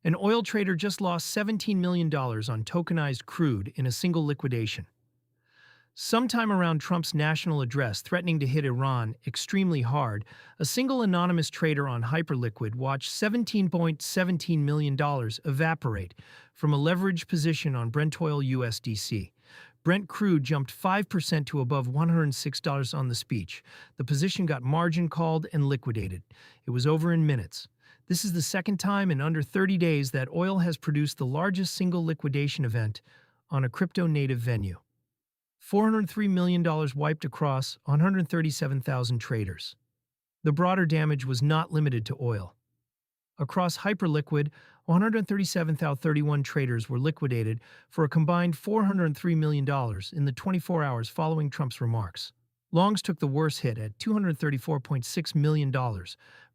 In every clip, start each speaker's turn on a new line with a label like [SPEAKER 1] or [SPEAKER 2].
[SPEAKER 1] An oil trader just lost $17 million on tokenized crude in a single liquidation. Sometime around Trump's national address threatening to hit Iran extremely hard, a single anonymous trader on Hyperliquid watched $17.17 million evaporate from a leveraged position on BRENTOIL-USDC. Brent crude jumped 5% to above $106 on the speech. The position got margin called and liquidated. It was over in minutes. This is the second time in under 30 days that oil has produced the largest single liquidation event on a crypto-native venue. $403 million wiped across 137,000 traders. The broader damage was not limited to oil. Across Hyperliquid, 137,031 traders were liquidated for a combined $403 million in the 24 hours following Trump's remarks. Longs took the worst hit at $234.6 million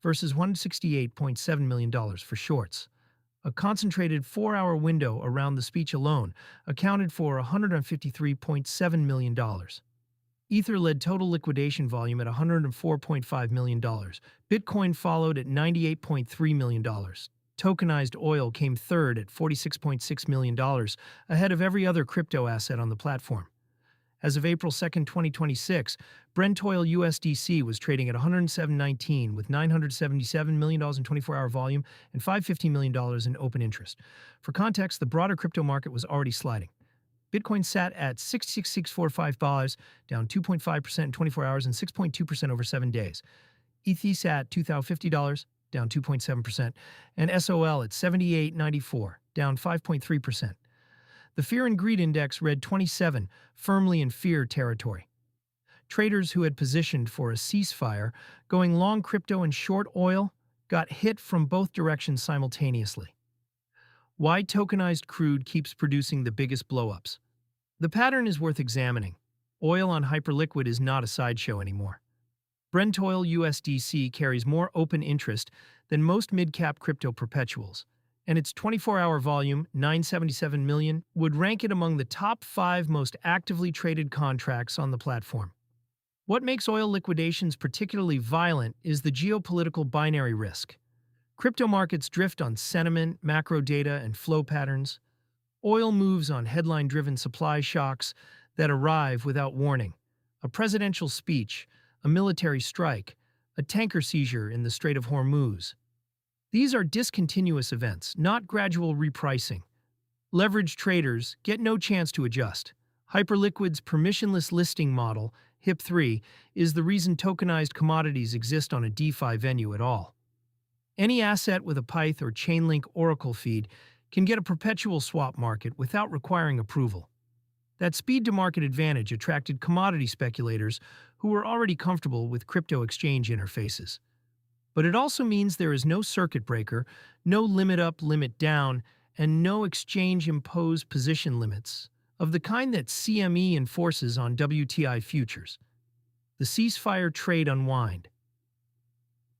[SPEAKER 1] versus $168.7 million for shorts. A concentrated 4-hour window around the speech alone accounted for $153.7 million. Ether led total liquidation volume at $104.5 million. Bitcoin followed at $98.3 million. Tokenized oil came third at $46.6 million, ahead of every other crypto asset on the platform. As of April 2, 2026, BRENTOIL-USDC was trading at $107.19 with $977 million in 24-hour volume and $515 million in open interest. For context, the broader crypto market was already sliding. Bitcoin sat at $66,645, down 2.5% in 24 hours and 6.2% over 7 days. ETH sat $2,050, down 2.7%, and SOL at $78.94, down 5.3%. The Fear and Greed Index read 27, firmly in fear territory. Traders who had positioned for a ceasefire, going long crypto and short oil, got hit from both directions simultaneously. Why tokenized crude keeps producing the biggest blowups? The pattern is worth examining. Oil on Hyperliquid is not a sideshow anymore. BRENTOIL-USDC carries more open interest than most mid-cap crypto perpetuals, and its 24-hour volume, 977 million, would rank it among the top 5 most actively traded contracts on the platform. What makes oil liquidations particularly violent is the geopolitical binary risk. Crypto markets drift on sentiment, macro data, and flow patterns. Oil moves on headline-driven supply shocks that arrive without warning. A presidential speech, a military strike, a tanker seizure in the Strait of Hormuz. These are discontinuous events, not gradual repricing. Leveraged traders get no chance to adjust. Hyperliquid's permissionless listing model, HIP3, is the reason tokenized commodities exist on a DeFi venue at all. Any asset with a Pyth or Chainlink Oracle feed can get a perpetual swap market without requiring approval. That speed-to-market advantage attracted commodity speculators who were already comfortable with crypto exchange interfaces. But it also means there is no circuit breaker, no limit up, limit down, and no exchange-imposed position limits, of the kind that CME enforces on WTI futures. The ceasefire trade unwind.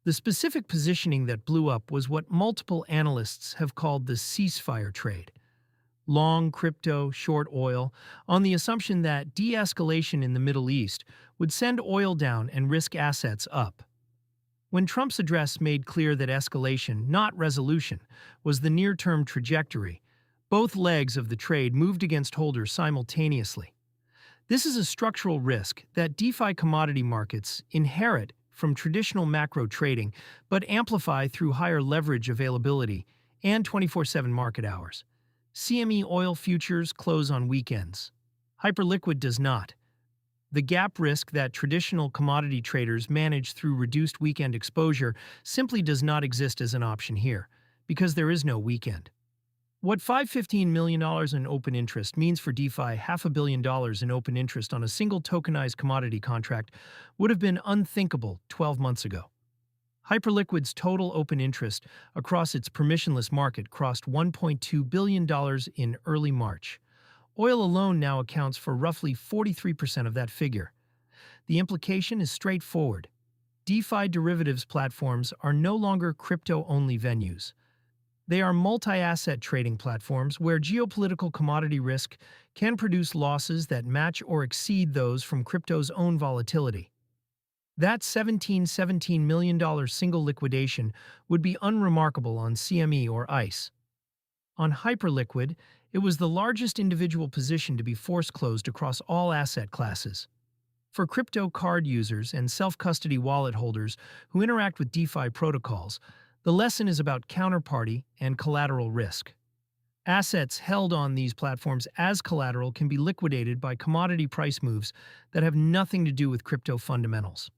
[SPEAKER 1] The specific positioning that blew up was what multiple analysts have called the ceasefire trade. Long crypto, short oil, on the assumption that de-escalation in the Middle East would send oil down and risk assets up. When Trump's address made clear that escalation, not resolution, was the near-term trajectory, both legs of the trade moved against holders simultaneously. This is a structural risk that DeFi commodity markets inherit from traditional macro trading but amplify through higher leverage availability and 24/7 market hours. CME oil futures close on weekends. Hyperliquid does not. The gap risk that traditional commodity traders manage through reduced weekend exposure simply does not exist as an option here, because there is no weekend. What $515 million in open interest means for DeFi, $500 million in open interest on a single tokenized commodity contract would have been unthinkable 12 months ago. Hyperliquid's total open interest across its permissionless market crossed $1.2 billion in early March. Oil alone now accounts for roughly 43% of that figure. The implication is straightforward. DeFi derivatives platforms are no longer crypto-only venues. They are multi-asset trading platforms where geopolitical commodity risk can produce losses that match or exceed those from crypto's own volatility. That $17 million single liquidation would be unremarkable on CME or ICE. On Hyperliquid, it was the largest individual position to be force closed across all asset classes. For crypto card users and self-custody wallet holders who interact with DeFi protocols, the lesson is about counterparty and collateral risk. Assets held on these platforms as collateral can be liquidated by commodity price moves that have nothing to do with crypto fundamentals.